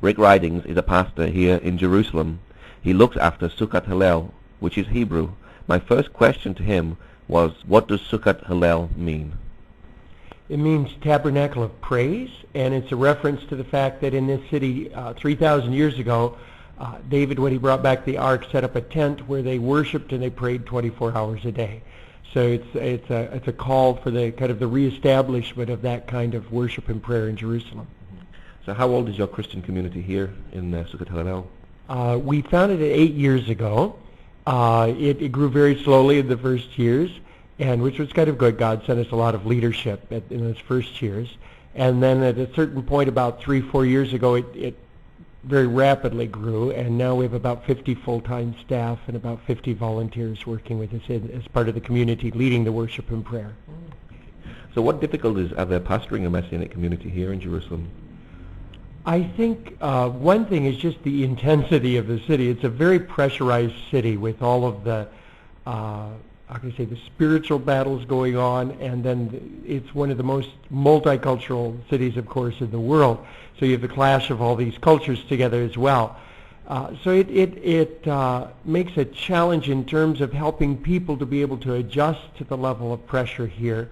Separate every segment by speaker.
Speaker 1: Rick Ridings is a pastor here in Jerusalem. He looks after Succat Hallel, which is Hebrew. My first question to him was, what does Succat Hallel mean?
Speaker 2: It means tabernacle of praise, and it's a reference to the fact that in this city 3,000 years ago, David, when he brought back the ark, set up a tent where they worshipped and they prayed 24 hours a day. So it's a call for the kind of the reestablishment of that kind of worship and prayer in Jerusalem.
Speaker 1: So how old is your Christian community here in Succat Hallel?
Speaker 2: We founded it 8 years ago. It grew very slowly in the first years, and which was kind of good. God sent us a lot of leadership in those first years. And then at a certain point about 3-4 years ago, it very rapidly grew, and now we have about 50 full-time staff and about 50 volunteers working with us as part of the community, leading the worship and prayer.
Speaker 1: So what difficulties are there pastoring a Messianic community here in Jerusalem?
Speaker 2: I think one thing is just the intensity of the city. It's a very pressurized city with all of the, how can I say, the spiritual battles going on, and then it's one of the most multicultural cities, of course, in the world. So you have the clash of all these cultures together as well. So it makes a challenge in terms of helping people to be able to adjust to the level of pressure here,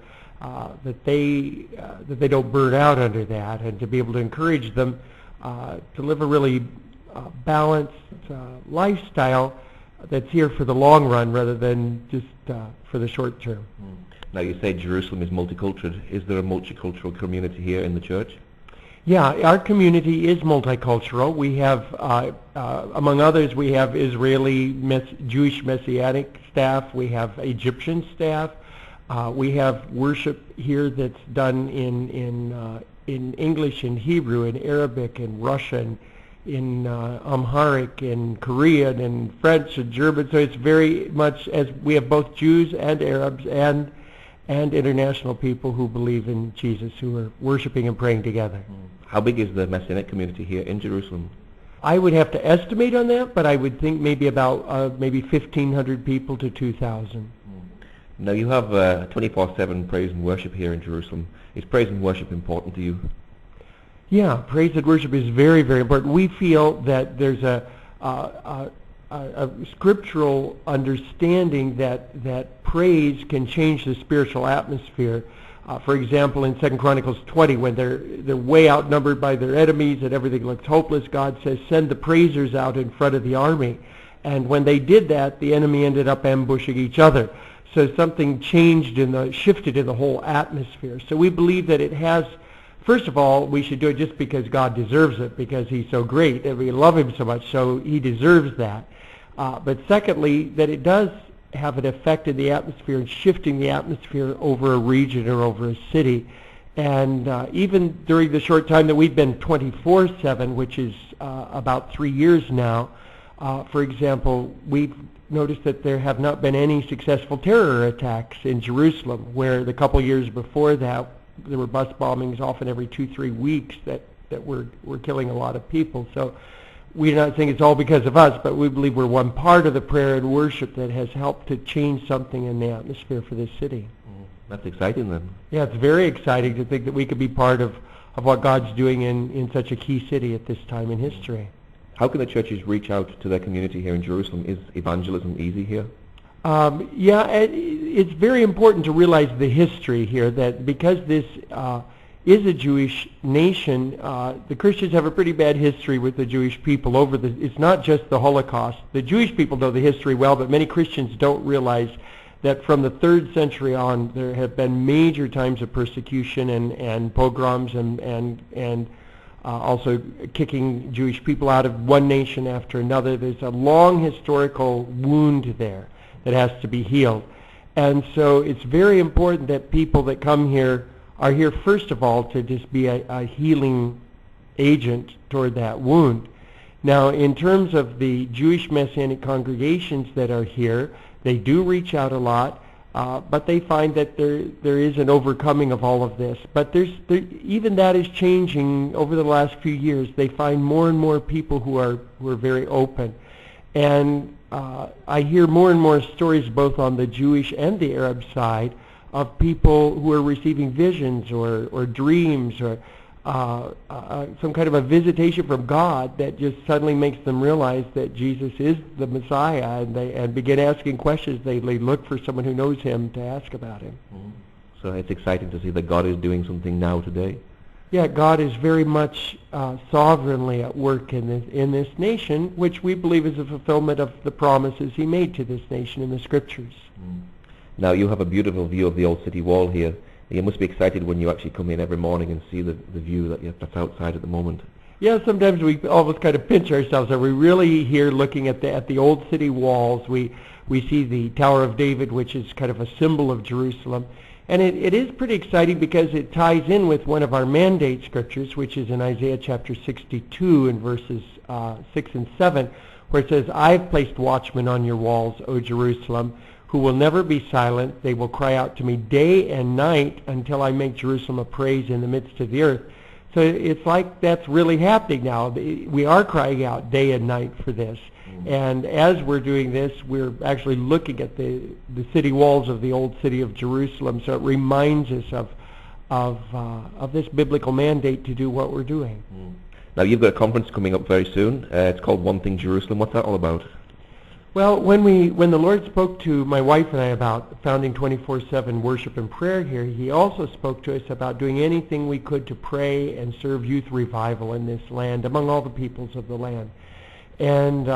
Speaker 2: that they don't burn out under that, and to be able to encourage them to live a really balanced lifestyle that's here for the long run rather than just for the short term.
Speaker 1: Now you say Jerusalem is multicultural. Is there a multicultural community here in the church?
Speaker 2: Yeah, our community is multicultural. We have, among others, we have Israeli Jewish Messianic staff. We have Egyptian staff. We have worship here that's done in English and Hebrew and Arabic and Russian, in Amharic and Korean and French and German. So it's very much as we have both Jews and Arabs and international people who believe in Jesus, who are worshiping and praying together.
Speaker 1: How big is the Messianic community here in Jerusalem?
Speaker 2: I would have to estimate on that, but I would think maybe about maybe 1,500 people to 2,000.
Speaker 1: Now you have 24/7 praise and worship here in Jerusalem. Is praise and worship important to you?
Speaker 2: Yeah, praise and worship is very, very important. We feel that there's a scriptural understanding that praise can change the spiritual atmosphere. For example, in 2 Chronicles 20, when they're way outnumbered by their enemies and everything looks hopeless, God says, send the praisers out in front of the army. And when they did that, the enemy ended up ambushing each other. So something shifted in the whole atmosphere. So we believe that it has, first of all, we should do it just because God deserves it, because he's so great and we love him so much, so he deserves that. But secondly, that it does have an effect in the atmosphere and shifting the atmosphere over a region or over a city. And even during the short time that we've been 24/7, which is about 3 years now, for example, we've noticed that there have not been any successful terror attacks in Jerusalem, where the couple years before that there were bus bombings often every 2-3 weeks that were killing a lot of people. So we're not saying it's all because of us, but we believe we're one part of the prayer and worship that has helped to change something in the atmosphere for this city.
Speaker 1: That's exciting then.
Speaker 2: Yeah, it's very exciting to think that we could be part of what God's doing in such a key city at this time in history.
Speaker 1: How can the churches reach out to their community here in Jerusalem? Is evangelism easy here?
Speaker 2: Yeah, it's very important to realize the history here, that because this is a Jewish nation, the Christians have a pretty bad history with the Jewish people it's not just the Holocaust. The Jewish people know the history well, but many Christians don't realize that from the 3rd century on, there have been major times of persecution and pogroms and also kicking Jewish people out of one nation after another. There's a long historical wound there that has to be healed. And so it's very important that people that come here are here, first of all, to just be a healing agent toward that wound. Now, in terms of the Jewish Messianic congregations that are here, they do reach out a lot, but they find that there is an overcoming of all of this. But even that is changing over the last few years. They find more and more people who are very open. And I hear more and more stories both on the Jewish and the Arab side of people who are receiving visions or dreams or some kind of a visitation from God that just suddenly makes them realize that Jesus is the Messiah, and begin asking questions. They look for someone who knows him to ask about him.
Speaker 1: So it's exciting to see that God is doing something now today.
Speaker 2: Yeah, God is very much sovereignly at work in this nation, which we believe is a fulfillment of the promises he made to this nation in the Scriptures.
Speaker 1: Now you have a beautiful view of the old city wall here. You must be excited when you actually come in every morning and see the view that's outside at the moment.
Speaker 2: Yeah, sometimes we almost kind of pinch ourselves. Are we really here looking at the old city walls? We see the Tower of David, which is kind of a symbol of Jerusalem. And it is pretty exciting because it ties in with one of our mandate scriptures, which is in Isaiah chapter 62 in verses 6 and 7, where it says, "I've placed watchmen on your walls, O Jerusalem, who will never be silent. They will cry out to me day and night until I make Jerusalem a praise in the midst of the earth." So it's like that's really happening now. We are crying out day and night for this. And as we're doing this, we're actually looking at the city walls of the old city of Jerusalem. So it reminds us of this biblical mandate to do what we're doing.
Speaker 1: Now you've got a conference coming up very soon. It's called One Thing Jerusalem. What's that all about?
Speaker 2: Well, when the Lord spoke to my wife and I about founding 24/7 worship and prayer here, he also spoke to us about doing anything we could to pray and serve youth revival in this land among all the peoples of the land. And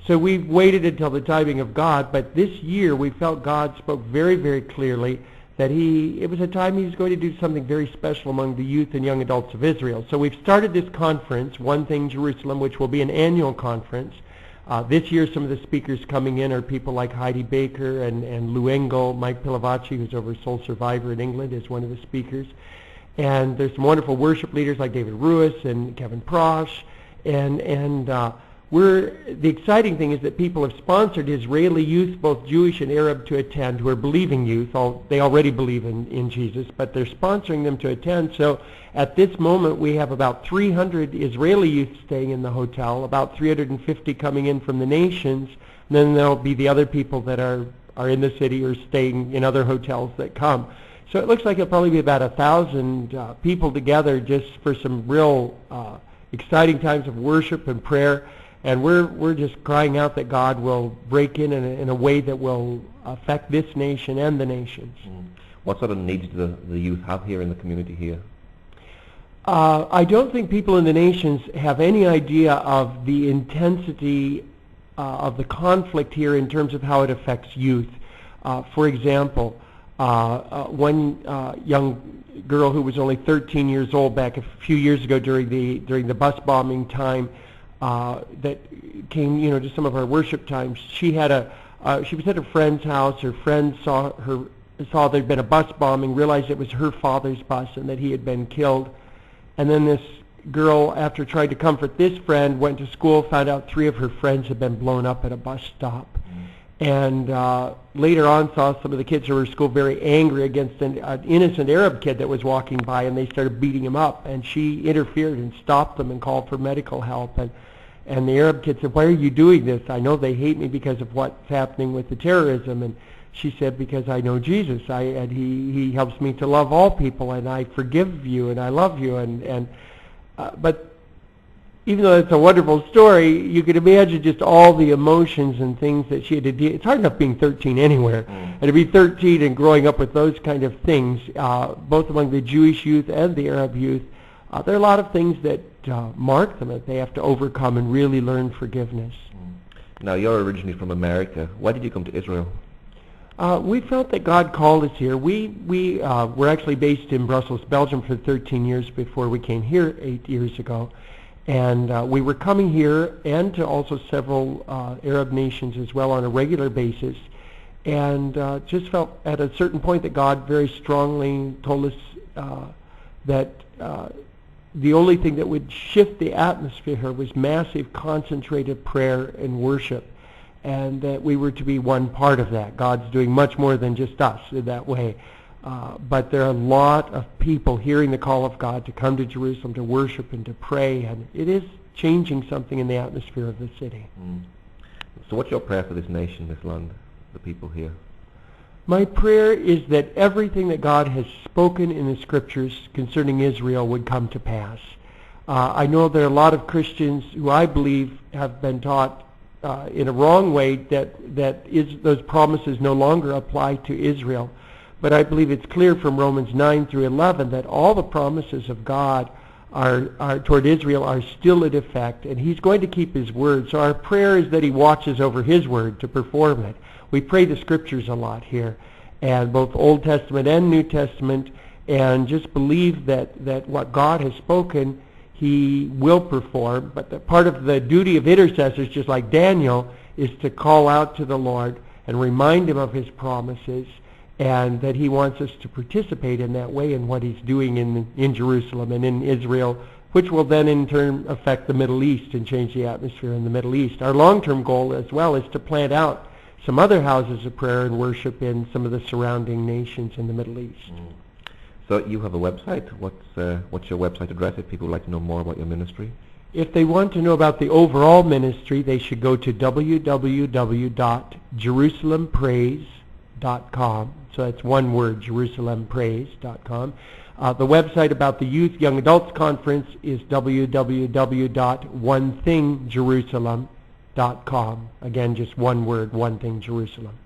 Speaker 2: so we waited until the timing of God, but this year we felt God spoke very, very clearly that it was a time he was going to do something very special among the youth and young adults of Israel. So we've started this conference, One Thing Jerusalem, which will be an annual conference. This year some of the speakers coming in are people like Heidi Baker and Lou Engel. Mike Pilavacci, who's over Soul Survivor in England, is one of the speakers. And there's some wonderful worship leaders like David Ruiz and Kevin Prosh. The exciting thing is that people have sponsored Israeli youth, both Jewish and Arab, to attend, who are believing youth. They already believe in Jesus, but they're sponsoring them to attend. So at this moment, we have about 300 Israeli youth staying in the hotel, about 350 coming in from the nations, and then there'll be the other people that are in the city or staying in other hotels that come. So it looks like it'll probably be about 1,000 people together just for some real exciting times of worship and prayer. And we're just crying out that God will break in a way that will affect this nation and the nations.
Speaker 1: What sort of needs do the youth have here in the community here?
Speaker 2: I don't think people in the nations have any idea of the intensity of the conflict here in terms of how it affects youth. For example, one young girl who was only 13 years old back a few years ago during the bus bombing time, that came, to some of our worship times. She was at a friend's house. Her friend saw there'd been a bus bombing, realized it was her father's bus and that he had been killed. And then this girl, after trying to comfort this friend, went to school, found out 3 of her friends had been blown up at a bus stop. And later on saw some of the kids who were at school very angry against an innocent Arab kid that was walking by, and they started beating him up. And she interfered and stopped them and called for medical help. And the Arab kid said, "Why are you doing this? I know they hate me because of what's happening with the terrorism." And she said, "Because I know Jesus, and he helps me to love all people, and I forgive you, and I love you." But even though it's a wonderful story, you could imagine just all the emotions and things that she had to deal. It's hard enough being 13 anywhere, and to be 13 and growing up with those kind of things, both among the Jewish youth and the Arab youth, there are a lot of things that mark them that they have to overcome and really learn forgiveness.
Speaker 1: Now, you're originally from America. Why did you come to Israel?
Speaker 2: We felt that God called us here. We were actually based in Brussels, Belgium for 13 years before we came here 8 years ago. And we were coming here and to also several Arab nations as well on a regular basis, and just felt at a certain point that God very strongly told us that the only thing that would shift the atmosphere here was massive concentrated prayer and worship, and that we were to be one part of that. God's doing much more than just us in that way. But there are a lot of people hearing the call of God to come to Jerusalem to worship and to pray, and it is changing something in the atmosphere of the city.
Speaker 1: So what's your prayer for this nation, this land, the people here?
Speaker 2: My prayer is that everything that God has spoken in the Scriptures concerning Israel would come to pass. I know there are a lot of Christians who I believe have been taught in a wrong way that those promises no longer apply to Israel. But I believe it's clear from Romans 9 through 11 that all the promises of God are toward Israel are still in effect, and He's going to keep His word. So our prayer is that He watches over His word to perform it. We pray the Scriptures a lot here, and both Old Testament and New Testament, and just believe that what God has spoken, He will perform. But part of the duty of intercessors, just like Daniel, is to call out to the Lord and remind Him of His promises, and that He wants us to participate in that way in what He's doing in Jerusalem and in Israel, which will then in turn affect the Middle East and change the atmosphere in the Middle East. Our long-term goal as well is to plant out some other houses of prayer and worship in some of the surrounding nations in the Middle East.
Speaker 1: So you have a website. What's your website address if people would like to know more about your ministry?
Speaker 2: If they want to know about the overall ministry, they should go to www.jerusalempraise.com. So that's one word, jerusalempraise.com. The website about the Youth Young Adults Conference is www.onethingjerusalem.com. Again, just one word, One Thing Jerusalem.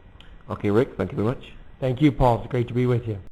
Speaker 1: Okay, Rick, thank you very much.
Speaker 2: Thank you, Paul. It's great to be with you.